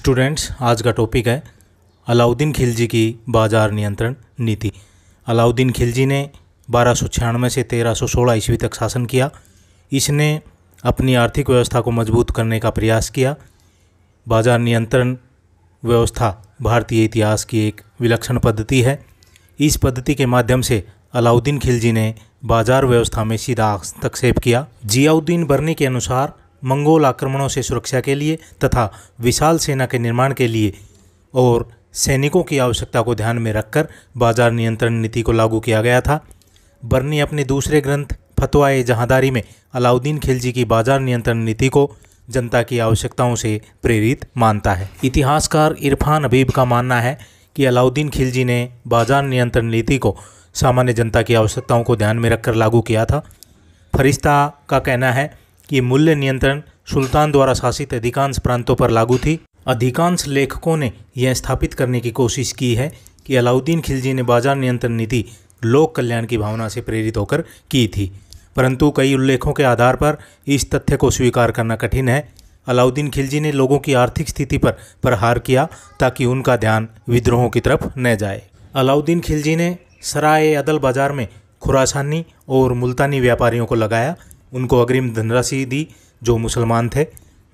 Students, आज का topic है अलाउद्दीन खिलजी की बाजार नियंत्रण नीति। अलाउद्दीन खिलजी ने 1296 से 1316 ईस्वी तक शासन किया। इसने अपनी आर्थिक व्यवस्था को मजबूत करने का प्रयास किया। बाजार नियंत्रण व्यवस्था भारतीय इतिहास की एक विलक्षण पद्धति है। इस पद्धति के माध्यम से अलाउद्दीन खिलजी ने बाजार व्यवस्था में सीधा हस्तक्षेप किया। जियाउद्दीन बर्नी के अनुसार मंगोल आक्रमणों से सुरक्षा के लिए तथा विशाल सेना के निर्माण के लिए और सैनिकों की आवश्यकता को ध्यान में रखकर बाजार नियंत्रण नीति को लागू किया गया था। बर्नी अपने दूसरे ग्रंथ फतवा-ए-जहांदारी में अलाउद्दीन खिलजी की बाजार नियंत्रण नीति को जनता की आवश्यकताओं से प्रेरित मानता है। इतिहासकार इरफान हबीब का मानना है कि अलाउद्दीन खिलजी ने बाजार नियंत्रण नीति को सामान्य जनता की आवश्यकताओं को ध्यान में रखकर लागू किया था। फरिश्ता का कहना है कि मूल्य नियंत्रण सुल्तान द्वारा शासित अधिकांश प्रांतों पर लागू थी। अधिकांश लेखकों ने यह स्थापित करने की कोशिश की है कि अलाउद्दीन खिलजी ने बाजार नियंत्रण नीति लोक कल्याण की भावना से प्रेरित होकर की थी, परंतु कई उल्लेखों के आधार पर इस तथ्य को स्वीकार करना कठिन है। अलाउद्दीन खिलजी ने लोगों की आर्थिक स्थिति पर प्रहार किया ताकि उनका ध्यान विद्रोहों की तरफ न जाए। अलाउद्दीन खिलजी ने सराय-ए-अदल बाजार में खुरासानी और मुल्तानी व्यापारियों को लगाया, उनको अग्रिम धनराशि दी जो मुसलमान थे।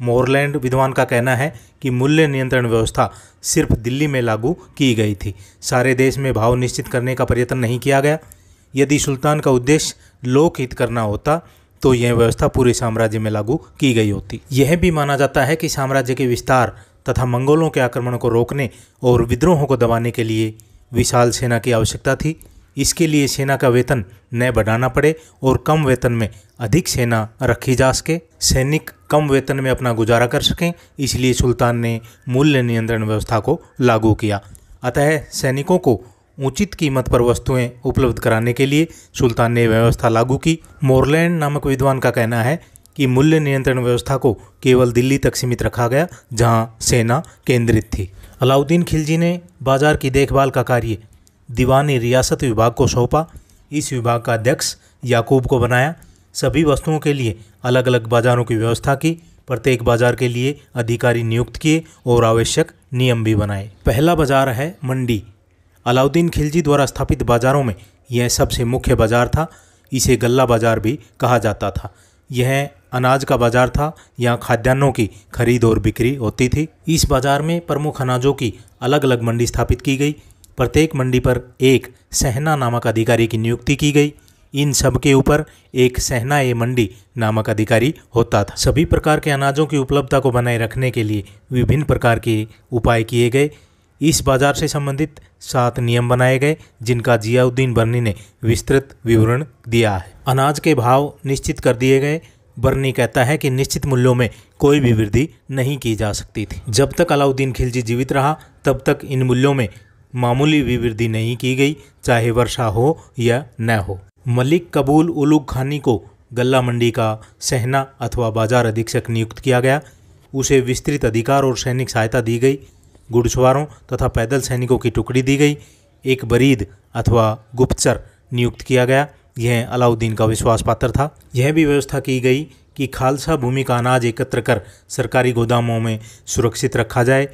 मोरलैंड विद्वान का कहना है कि मूल्य नियंत्रण व्यवस्था सिर्फ दिल्ली में लागू की गई थी, सारे देश में भाव निश्चित करने का प्रयत्न नहीं किया गया। यदि सुल्तान का उद्देश्य लोकहित करना होता तो यह व्यवस्था पूरे साम्राज्य में लागू की गई होती। यह भी माना जाता है कि साम्राज्य के विस्तार तथा मंगोलों के आक्रमण को रोकने और विद्रोहों को दबाने के लिए विशाल सेना की आवश्यकता थी। इसके लिए सेना का वेतन न बढ़ाना पड़े और कम वेतन में अधिक सेना रखी जा सके, सैनिक कम वेतन में अपना गुजारा कर सकें, इसलिए सुल्तान ने मूल्य नियंत्रण व्यवस्था को लागू किया। अतः सैनिकों को उचित कीमत पर वस्तुएं उपलब्ध कराने के लिए सुल्तान ने व्यवस्था लागू की। मोरलैंड नामक विद्वान का कहना है कि मूल्य नियंत्रण व्यवस्था को केवल दिल्ली तक सीमित रखा गया, जहां सेना केंद्रित थी। अलाउद्दीन खिलजी ने बाजार की देखभाल का कार्य दीवानी रियासत विभाग को सौंपा। इस विभाग का अध्यक्ष याकूब को बनाया। सभी वस्तुओं के लिए अलग अलग बाजारों की व्यवस्था की, प्रत्येक बाजार के लिए अधिकारी नियुक्त किए और आवश्यक नियम भी बनाए। पहला बाजार है मंडी। अलाउद्दीन खिलजी द्वारा स्थापित बाजारों में यह सबसे मुख्य बाजार था। इसे गल्ला बाजार भी कहा जाता था। यह अनाज का बाजार था, यहाँ खाद्यान्नों की खरीद और बिक्री होती थी। इस बाजार में प्रमुख अनाजों की अलग अलग मंडी स्थापित की गई। प्रत्येक मंडी पर एक सहना नामक अधिकारी की नियुक्ति की गई। इन सब के ऊपर एक सहना-ए-मंडी नामक अधिकारी होता था। सभी प्रकार के अनाजों की उपलब्धता को बनाए रखने के लिए विभिन्न प्रकार के उपाय किए गए। इस बाजार से संबंधित 7 नियम बनाए गए, जिनका जियाउद्दीन बर्नी ने विस्तृत विवरण दिया है। अनाज के भाव निश्चित कर दिए गए। बर्नी कहता है कि निश्चित मूल्यों में कोई भी वृद्धि नहीं की जा सकती थी। जब तक अलाउद्दीन खिलजी जीवित रहा तब तक इन मूल्यों में मामूली भी वृद्धि नहीं की गई, चाहे वर्षा हो या न हो। मलिक कबूल उलुग खानी को गल्ला मंडी का सहना अथवा बाजार अधीक्षक नियुक्त किया गया। उसे विस्तृत अधिकार और सैनिक सहायता दी गई। घुड़सवारों तथा पैदल सैनिकों की टुकड़ी दी गई। एक बरीद अथवा गुप्तचर नियुक्त किया गया। यह अलाउद्दीन का विश्वास पात्र था। यह भी व्यवस्था की गई कि खालसा भूमि का अनाज एकत्र कर सरकारी गोदामों में सुरक्षित रखा जाए।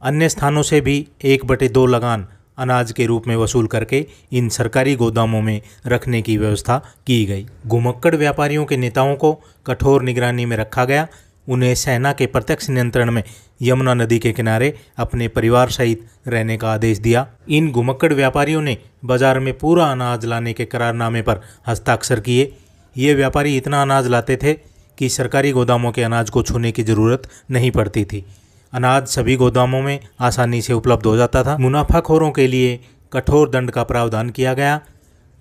अन्य स्थानों से भी 1/2 लगान अनाज के रूप में वसूल करके इन सरकारी गोदामों में रखने की व्यवस्था की गई। घुमक्कड़ व्यापारियों के नेताओं को कठोर निगरानी में रखा गया। उन्हें सेना के प्रत्यक्ष नियंत्रण में यमुना नदी के किनारे अपने परिवार सहित रहने का आदेश दिया। इन घुमक्कड़ व्यापारियों ने बाजार में पूरा अनाज लाने के करारनामे पर हस्ताक्षर किए। ये व्यापारी इतना अनाज लाते थे कि सरकारी गोदामों के अनाज को छूने की जरूरत नहीं पड़ती थी। अनाज सभी गोदामों में आसानी से उपलब्ध हो जाता था। मुनाफाखोरों के लिए कठोर दंड का प्रावधान किया गया।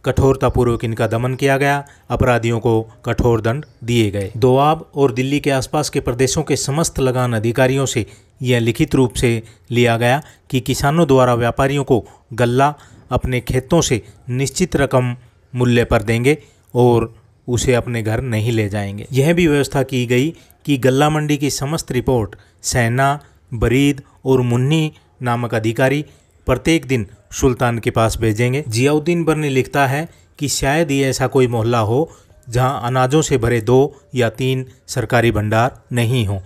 कठोरतापूर्वक इनका दमन किया गया। अपराधियों को कठोर दंड दिए गए। दोआब और दिल्ली के आसपास के प्रदेशों के समस्त लगान अधिकारियों से यह लिखित रूप से लिया गया कि किसानों द्वारा व्यापारियों को गल्ला अपने खेतों से निश्चित रकम मूल्य पर देंगे और उसे अपने घर नहीं ले जाएंगे। यह भी व्यवस्था की गई कि गल्ला मंडी की समस्त रिपोर्ट सहना, बरीद और मुन्नी नामक अधिकारी प्रत्येक दिन सुल्तान के पास भेजेंगे। जियाउद्दीन बर्नी लिखता है कि शायद ही ऐसा कोई मोहल्ला हो जहां अनाजों से भरे 2 या 3 सरकारी भंडार नहीं हों।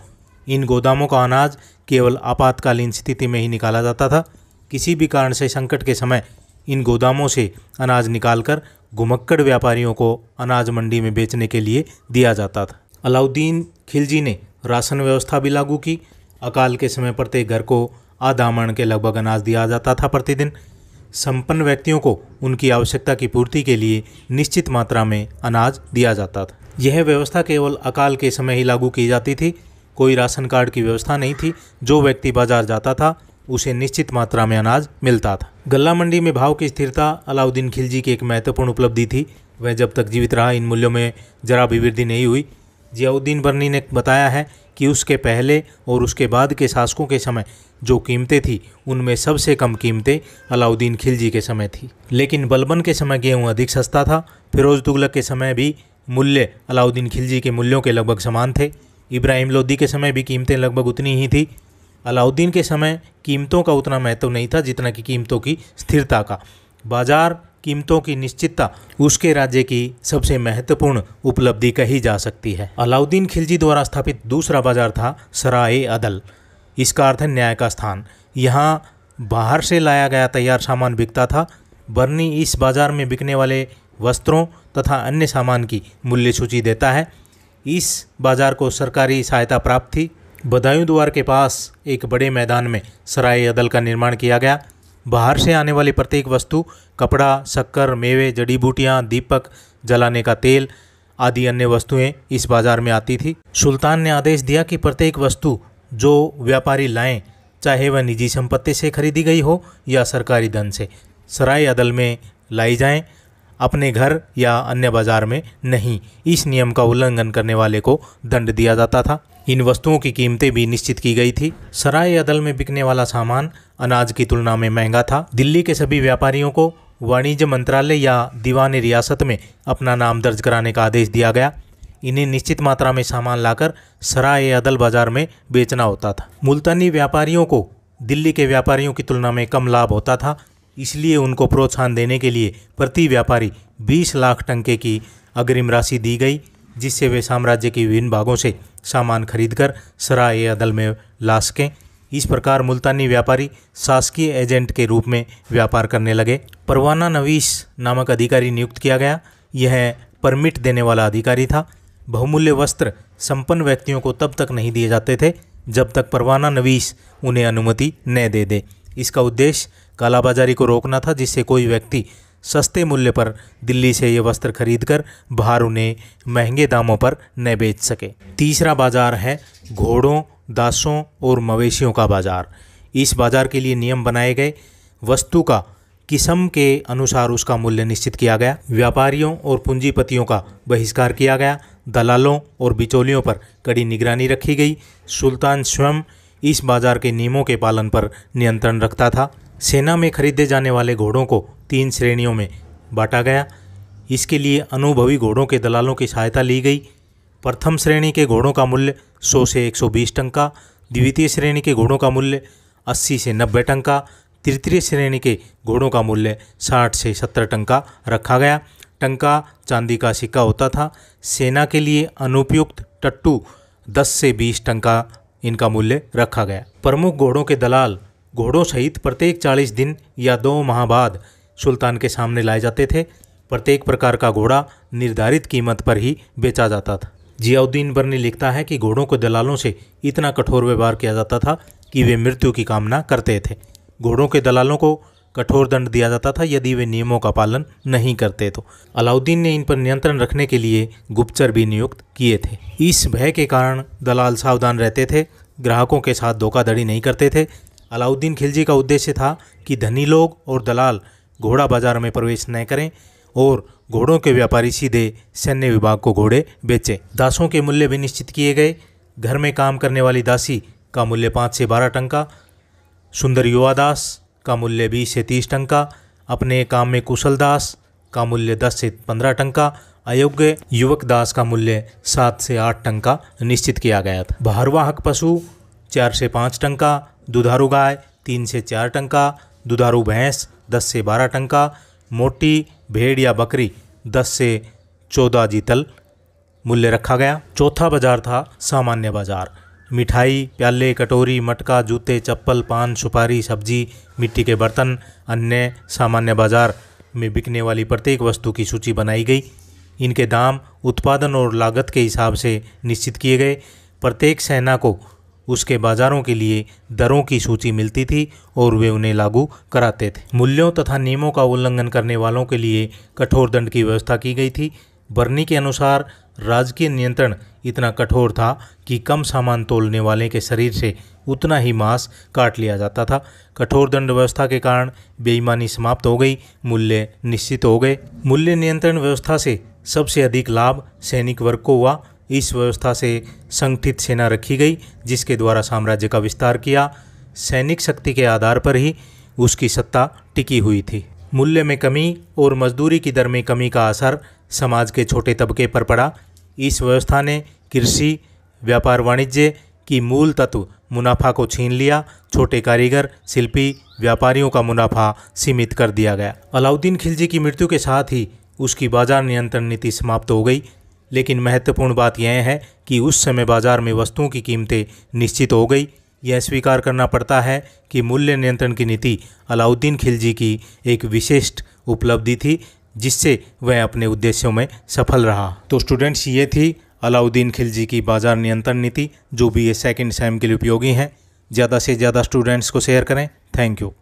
इन गोदामों का अनाज केवल आपातकालीन स्थिति में ही निकाला जाता था। किसी भी कारण से संकट के समय इन गोदामों से अनाज निकालकर घुमक्कड़ व्यापारियों को अनाज मंडी में बेचने के लिए दिया जाता था। अलाउद्दीन खिलजी ने राशन व्यवस्था भी लागू की। अकाल के समय प्रत्येक घर को आधा मण के लगभग अनाज दिया जाता था प्रतिदिन। संपन्न व्यक्तियों को उनकी आवश्यकता की पूर्ति के लिए निश्चित मात्रा में अनाज दिया जाता था। यह व्यवस्था केवल अकाल के समय ही लागू की जाती थी। कोई राशन कार्ड की व्यवस्था नहीं थी। जो व्यक्ति बाजार जाता था उसे निश्चित मात्रा में अनाज मिलता था। गल्ला मंडी में भाव की स्थिरता अलाउद्दीन खिलजी की एक महत्वपूर्ण उपलब्धि थी। वह जब तक जीवित रहा इन मूल्यों में जरा भी वृद्धि नहीं हुई। जियाउद्दीन बर्नी ने बताया है कि उसके पहले और उसके बाद के शासकों के समय जो कीमतें थी उनमें सबसे कम कीमतें अलाउद्दीन खिलजी के समय थी। लेकिन बलबन के समय गेहूँ अधिक सस्ता था। फिरोज तुगलक के समय भी मूल्य अलाउद्दीन खिलजी के मूल्यों के लगभग समान थे। इब्राहिम लोदी के समय भी कीमतें लगभग उतनी ही थी। अलाउद्दीन के समय कीमतों का उतना महत्व नहीं था जितना कि कीमतों की स्थिरता का। बाजार कीमतों की निश्चितता उसके राज्य की सबसे महत्वपूर्ण उपलब्धि कही जा सकती है। अलाउद्दीन खिलजी द्वारा स्थापित दूसरा बाजार था सराय अदल। इसका अर्थ है न्याय का स्थान। यहाँ बाहर से लाया गया तैयार सामान बिकता था। बर्नी इस बाजार में बिकने वाले वस्त्रों तथा अन्य सामान की मूल्य सूची देता है। इस बाजार को सरकारी सहायता प्राप्त थी। बदायूं द्वार के पास एक बड़े मैदान में सराय अदल का निर्माण किया गया। बाहर से आने वाली प्रत्येक वस्तु, कपड़ा, शक्कर, मेवे, जड़ी बूटियाँ, दीपक, जलाने का तेल आदि अन्य वस्तुएं इस बाजार में आती थी। सुल्तान ने आदेश दिया कि प्रत्येक वस्तु जो व्यापारी लाएं, चाहे वह निजी संपत्ति से खरीदी गई हो या सरकारी धन से, सराय अदल में लाई जाएं, अपने घर या अन्य बाजार में नहीं। इस नियम का उल्लंघन करने वाले को दंड दिया जाता था। इन वस्तुओं की कीमतें भी निश्चित की गई थी। सराय अदल में बिकने वाला सामान अनाज की तुलना में महंगा था। दिल्ली के सभी व्यापारियों को वाणिज्य मंत्रालय या दीवान रियासत में अपना नाम दर्ज कराने का आदेश दिया गया। इन्हें निश्चित मात्रा में सामान लाकर सराय अदल बाजार में बेचना होता था। मुल्तानी व्यापारियों को दिल्ली के व्यापारियों की तुलना में कम लाभ होता था, इसलिए उनको प्रोत्साहन देने के लिए प्रति व्यापारी 20 लाख टंके की अग्रिम राशि दी गई, जिससे वे साम्राज्य के विभिन्न भागों से सामान खरीदकर सराय अदल में ला सकें। इस प्रकार मुल्तानी व्यापारी शासकीय एजेंट के रूप में व्यापार करने लगे। परवाना नवीस नामक अधिकारी नियुक्त किया गया। यह परमिट देने वाला अधिकारी था। बहुमूल्य वस्त्र संपन्न व्यक्तियों को तब तक नहीं दिए जाते थे जब तक परवाना नवीस उन्हें अनुमति न दे दे। इसका उद्देश्य कालाबाजारी को रोकना था, जिससे कोई व्यक्ति सस्ते मूल्य पर दिल्ली से ये वस्त्र खरीदकर बाहर उन्हें महंगे दामों पर न बेच सके। तीसरा बाजार है घोड़ों, दासों और मवेशियों का बाजार। इस बाजार के लिए नियम बनाए गए। वस्तु का किस्म के अनुसार उसका मूल्य निश्चित किया गया। व्यापारियों और पूंजीपतियों का बहिष्कार किया गया। दलालों और बिचौलियों पर कड़ी निगरानी रखी गई। सुल्तान स्वयं इस बाजार के नियमों के पालन पर नियंत्रण रखता था। सेना में खरीदे जाने वाले घोड़ों को 3 श्रेणियों में बांटा गया। इसके लिए अनुभवी घोड़ों के दलालों की सहायता ली गई। प्रथम श्रेणी के घोड़ों का मूल्य 100 से 120 टंका, द्वितीय श्रेणी के घोड़ों का मूल्य 80 से 90 टंका, तृतीय श्रेणी के घोड़ों का मूल्य 60 से 70 टंका रखा गया। टंका चांदी का सिक्का होता था। सेना के लिए अनुपयुक्त टट्टू 10 से 20 टंका इनका मूल्य रखा गया। प्रमुख घोड़ों के दलाल घोड़ों सहित प्रत्येक 40 दिन या 2 माह बाद सुल्तान के सामने लाए जाते थे। प्रत्येक प्रकार का घोड़ा निर्धारित कीमत पर ही बेचा जाता था। जियाउद्दीन बर्नी लिखता है कि घोड़ों के दलालों से इतना कठोर व्यवहार किया जाता था कि वे मृत्यु की कामना करते थे। घोड़ों के दलालों को कठोर दंड दिया जाता था यदि वे नियमों का पालन नहीं करते तो। अलाउद्दीन ने इन पर नियंत्रण रखने के लिए गुप्तचर भी नियुक्त किए थे। इस भय के कारण दलाल सावधान रहते थे, ग्राहकों के साथ धोखाधड़ी नहीं करते थे। अलाउद्दीन खिलजी का उद्देश्य था कि धनी लोग और दलाल घोड़ा बाजार में प्रवेश न करें और घोड़ों के व्यापारी सीधे सैन्य विभाग को घोड़े बेचें। दासों के मूल्य भी निश्चित किए गए। घर में काम करने वाली दासी का मूल्य 5 से 12 टंका, सुंदर युवा दास का मूल्य 20 से 30 टंका, अपने काम में कुशल दास का मूल्य 10 से 15 टंका, अयोग्य युवक दास का मूल्य 7 से 8 टंका निश्चित किया गया था। भारवाहक पशु 4 से 5 टंका, दुधारू गाय 3 से 4 टंका, दुधारू भैंस 10 से 12 टंका, मोटी भेड़ या बकरी 10 से 14 जीतल मूल्य रखा गया। चौथा बाजार था सामान्य बाजार। मिठाई, प्याले, कटोरी, मटका, जूते, चप्पल, पान, सुपारी, सब्जी, मिट्टी के बर्तन, अन्य सामान्य बाजार में बिकने वाली प्रत्येक वस्तु की सूची बनाई गई। इनके दाम उत्पादन और लागत के हिसाब से निश्चित किए गए। प्रत्येक सेना को उसके बाजारों के लिए दरों की सूची मिलती थी और वे उन्हें लागू कराते थे। मूल्यों तथा नियमों का उल्लंघन करने वालों के लिए कठोर दंड की व्यवस्था की गई थी। बर्नी के अनुसार राजकीय नियंत्रण इतना कठोर था कि कम सामान तोलने वाले के शरीर से उतना ही मांस काट लिया जाता था। कठोर दंड व्यवस्था के कारण बेईमानी समाप्त हो गई, मूल्य निश्चित हो गए। मूल्य नियंत्रण व्यवस्था से सबसे अधिक लाभ सैनिक वर्ग को हुआ। इस व्यवस्था से संगठित सेना रखी गई जिसके द्वारा साम्राज्य का विस्तार किया। सैनिक शक्ति के आधार पर ही उसकी सत्ता टिकी हुई थी। मूल्य में कमी और मजदूरी की दर में कमी का असर समाज के छोटे तबके पर पड़ा। इस व्यवस्था ने कृषि, व्यापार वाणिज्य की मूल तत्व मुनाफा को छीन लिया। छोटे कारीगर, शिल्पी, व्यापारियों का मुनाफा सीमित कर दिया गया। अलाउद्दीन खिलजी की मृत्यु के साथ ही उसकी बाजार नियंत्रण नीति समाप्त हो गई। लेकिन महत्वपूर्ण बात यह है कि उस समय बाजार में वस्तुओं की कीमतें निश्चित हो गई। यह स्वीकार करना पड़ता है कि मूल्य नियंत्रण की नीति अलाउद्दीन खिलजी की एक विशिष्ट उपलब्धि थी जिससे वह अपने उद्देश्यों में सफल रहा। तो स्टूडेंट्स, ये थी अलाउद्दीन खिलजी की बाजार नियंत्रण नीति जो भी ये सेकंड सेम के लिए उपयोगी है। ज़्यादा से ज़्यादा स्टूडेंट्स को शेयर करें। Thank you.